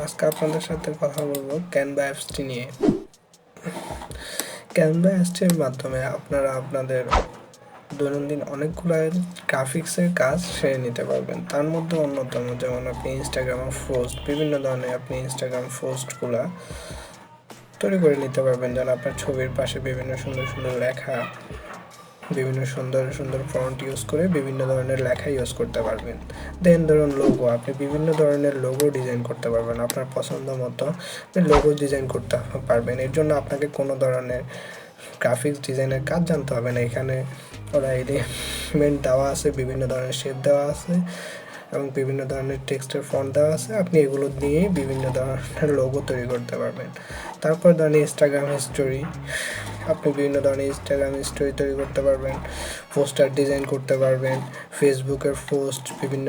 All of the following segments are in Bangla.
আজকে আপনাদের সাথে কথা বলবো ক্যানভা অ্যাপসটি নিয়ে। ক্যানভা অ্যাপসটির মাধ্যমে আপনারা আপনাদের দৈনন্দিন অনেকগুলো গ্রাফিক্সের কাজ সেরে নিতে পারবেন। তার মধ্যে অন্যতম যেমন আপনি ইনস্টাগ্রামে পোস্ট, বিভিন্ন ধরনের আপনি ইনস্টাগ্রাম পোস্টগুলো তৈরি করে নিতে পারবেন। যেন আপনার ছবির পাশে বিভিন্ন সুন্দর সুন্দর লেখা, বিভিন্ন সুন্দর সুন্দর ফন্ট ইউজ করে বিভিন্ন ধরনের লেখা ইউজ করতে পারবেন। দেন ধরুন লোগো, আপনি বিভিন্ন ধরনের লোগো ডিজাইন করতে পারবেন। আপনার পছন্দ মতো আপনি লোগো ডিজাইন করতে পারবেন। এর জন্য আপনাকে কোনো ধরনের গ্রাফিক্স ডিজাইনের কাজ জানতে হবে না। এখানে ওরা এলিমেন্ট দেওয়া আছে, বিভিন্ন ধরনের শেপ দেওয়া আছে এবং বিভিন্ন ধরনের টেক্সটের ফন্ট দেওয়া আছে। আপনি এগুলো দিয়েই বিভিন্ন ধরনের লোগো তৈরি করতে পারবেন। তারপর ধরেন ইনস্টাগ্রাম স্টোরি, আপনি বিভিন্ন ধরনের ইনস্টাগ্রাম স্টোরি তৈরি করতে পারবেন, পোস্টার ডিজাইন করতে পারবেন, ফেসবুকের পোস্ট বিভিন্ন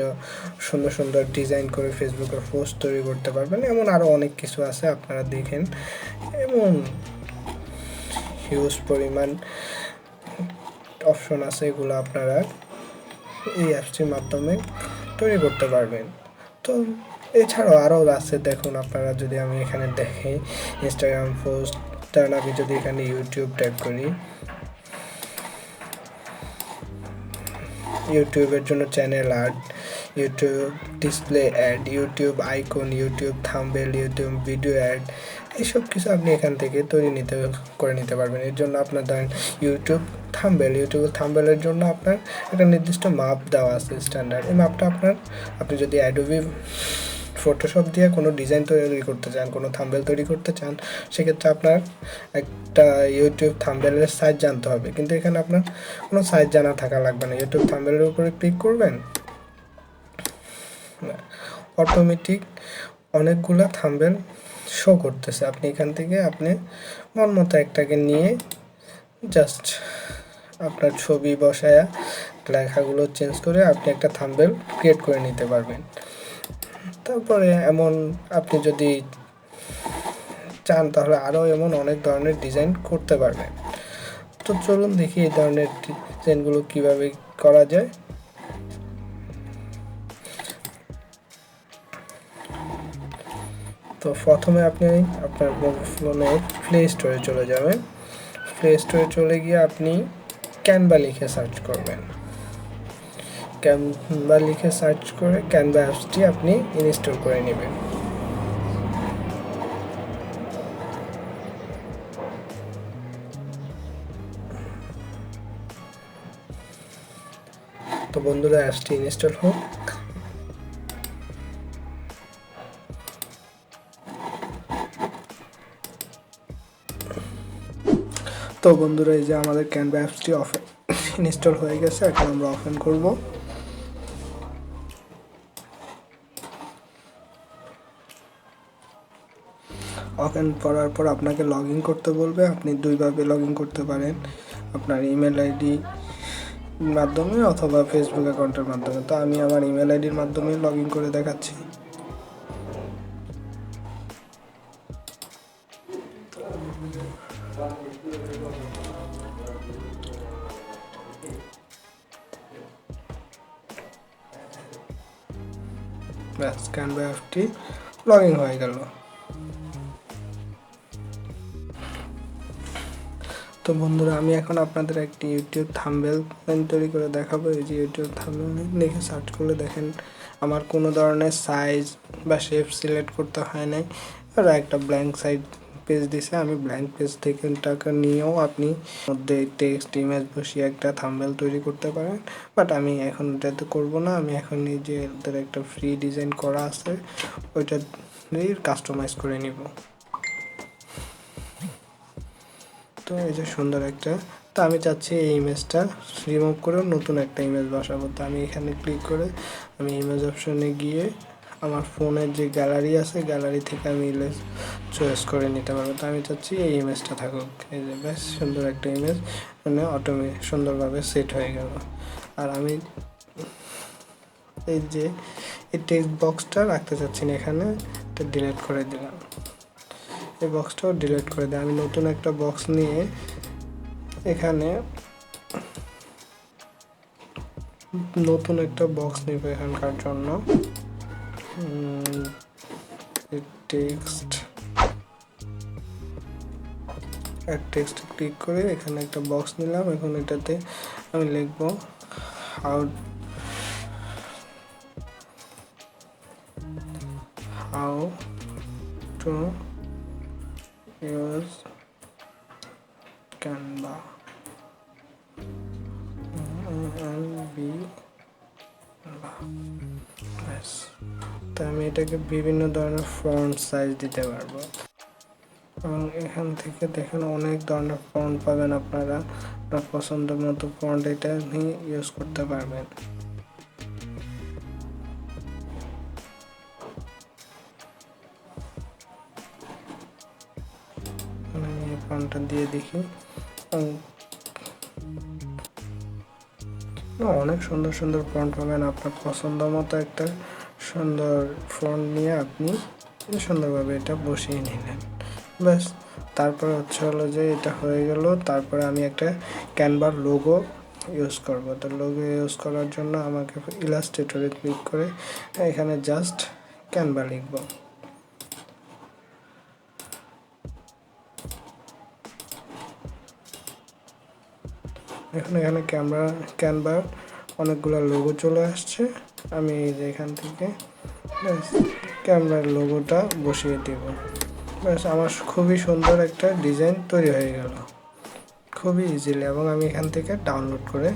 সুন্দর সুন্দর ডিজাইন করে ফেসবুকের পোস্ট তৈরি করতে পারবেন। এমন আরও অনেক কিছু আছে, আপনারা দেখেন। এমন হিউজ পরিমাণ অপশন আছে, এগুলো আপনারা এই অ্যাপসটির মাধ্যমে তৈরি করতে পারবেন। তো এছাড়াও আরও আছে, দেখুন আপনারা যদি আমি এখানে দেখি ইনস্টাগ্রাম পোস্ট, তার আমি যদি এখানে ইউটিউব টাইপ করি, ইউটিউবের জন্য channel art, YouTube display ad, YouTube icon, YouTube thumbnail, YouTube video ad, এইসব কিছু আপনি এখান থেকে করে নিতে পারবেন। এর জন্য আপনার ধরেন ইউটিউব থাম্বনেলের জন্য আপনার একটা নির্দিষ্ট মাপ দেওয়া আছে, স্ট্যান্ডার্ড। এই মাপটা আপনি যদি অ্যাডোবি ফটোশপ দিয়ে কোনো ডিজাইন তৈরি করতে চান, কোনো থাম্বনেল তৈরি করতে চান, সেক্ষেত্রে আপনার একটা ইউটিউব থাম্বনেলের সাইজ জানতে হবে। কিন্তু এখানে আপনার কোনো সাইজ জানা থাকা লাগবে না। ইউটিউব থাম্বনেলের উপরে ক্লিক করবেন, অটোমেটিক অনেকগুলো থাম্বনেল শো করতেছে। আপনি এখান থেকে আপনি মন মতো একটাকে নিয়ে জাস্ট আপনার ছবি বসায়া লেখাগুলো চেঞ্জ করে আপনি একটা থাম্বনেল ক্রিয়েট করে নিতে পারবেন। তারপরে এমন আপনি যদি চান তাহলে আরও এমন অনেক ধরনের ডিজাইন করতে পারবেন। তো চলুন দেখি এই ধরনের ডিজাইনগুলো কীভাবে করা যায়। তো প্রথমে আপনি আপনার ফোনে প্লে স্টোরে চলে যাবেন। প্লে স্টোরে চলে গিয়ে আপনি ক্যানভা লিখে সার্চ করবেন। ক্যানভা লিখে সার্চ করে ক্যানভা অ্যাপসটি আপনি ইনস্টল করে নেবেন। তো বন্ধুরা, অ্যাপসটি ইনস্টল হোক। তো বন্ধুরা, এই যে আমাদের ক্যানভা অ্যাপসটি ইনস্টল হয়ে গেছে। এখন আমরা ওপেন করব। ওপেন করার পর আপনাকে লগ ইন করতে বলবে। আপনি দুইভাবে লগ ইন করতে পারেন, আপনার ইমেল আইডি মাধ্যমে অথবা ফেসবুক অ্যাকাউন্টের মাধ্যমে। তো আমি আমার ইমেল আইডির মাধ্যমে লগ ইন করে দেখাচ্ছি। ব্যাস, ক্যানভা অ্যাপটি লগ ইন হয়ে গেল। তো বন্ধুরা, আমি এখন আপনাদের একটি ইউটিউব থাম্বনেল তৈরি করে দেখাবো। এই যে ইউটিউব থাম্বনেল লিখে সার্চ করলে দেখেন আমার কোনো ধরনের সাইজ বা শেপ সিলেক্ট করতে হয় নাই। আর একটা ব্ল্যাঙ্ক পেজ দিছে, আমি ব্ল্যাঙ্ক পেজ থেকে টাকা নিয়েও আপনি মধ্যে টেক্সট ইমেজ বসিয়ে একটা থাম্বনেল তৈরি করতে পারেন। বাট আমি এখন এটাতে করবো না। আমি এখন নিজে এদের একটা ফ্রি ডিজাইন করা আছে, ওইটা কাস্টমাইজ করে নিব। তো এই যে সুন্দর একটা, তো আমি চাচ্ছি এই ইমেজটা রিমুভ করে নতুন একটা ইমেজ বসাবো। তো আমি এখানে ক্লিক করে আমি ইমেজ অপশনে গিয়ে আমার ফোনের যে গ্যালারি আছে, গ্যালারি থেকে আমি ইমেজ চয়েস করে নিতে পারবো। তো আমি চাচ্ছি এই ইমেজটা থাকুক। এই যে বেশ সুন্দর একটা ইমেজ, মানে সুন্দরভাবে সেট হয়ে গেল। আর আমি এই যে এই টেক্সট বক্সটা রাখতে চাচ্ছি না, এখানে এটা ডিলিট করে দিলাম। এই বক্সটাও ডিলিট করে দিই। আমি নতুন একটা বক্স নিয়ে এখানে নতুন একটা বক্স নেব এখানকার জন্য। টেক্সট টেক্সট ক্লিক করে এখানে একটা বক্স নিলাম। এখন এটাতে আমি লিখব হাউ টু ইউজ ক্যানভা তো আমি এটাকে বিভিন্ন ধরনের ফন্ট সাইজ দিতে পারবো এবং এখান থেকে দেখেন অনেক ধরনের ফন্ট পাবেন আপনারা। আপনার পছন্দ মতো ফন্ট এটা নিয়ে ইউজ করতে পারবেন। আমি এই ফন্টটা দিয়ে দেখি, অনেক সুন্দর সুন্দর ফন্ট পাবেন। আপনার পছন্দ মতো একটা সুন্দর ফন্ট নিয়ে আপনি সুন্দরভাবে এটা বসিয়ে নিলেন, ব্যাস। তারপরে হলো যে এটা হয়ে গেল। তারপরে আমি একটা ক্যানভার লোগো ইউজ করব। তো লোগো ইউজ করার জন্য আমাকে ইলাস্ট্রেটরে ক্লিক করে এখানে জাস্ট ক্যানভা লিখব। এখন এখানে ক্যানভার অনেকগুলো লোগো চলে আসছে। আমি এখান থেকে ক্যানভার লোগোটা বসিয়ে দেব, ব্যাস। আমার খুবই সুন্দর একটা ডিজাইন তৈরি হয়ে গেল খুবই ইজিলি, এবং আমি এখান থেকে ডাউনলোড করে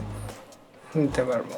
নিতে পারবো।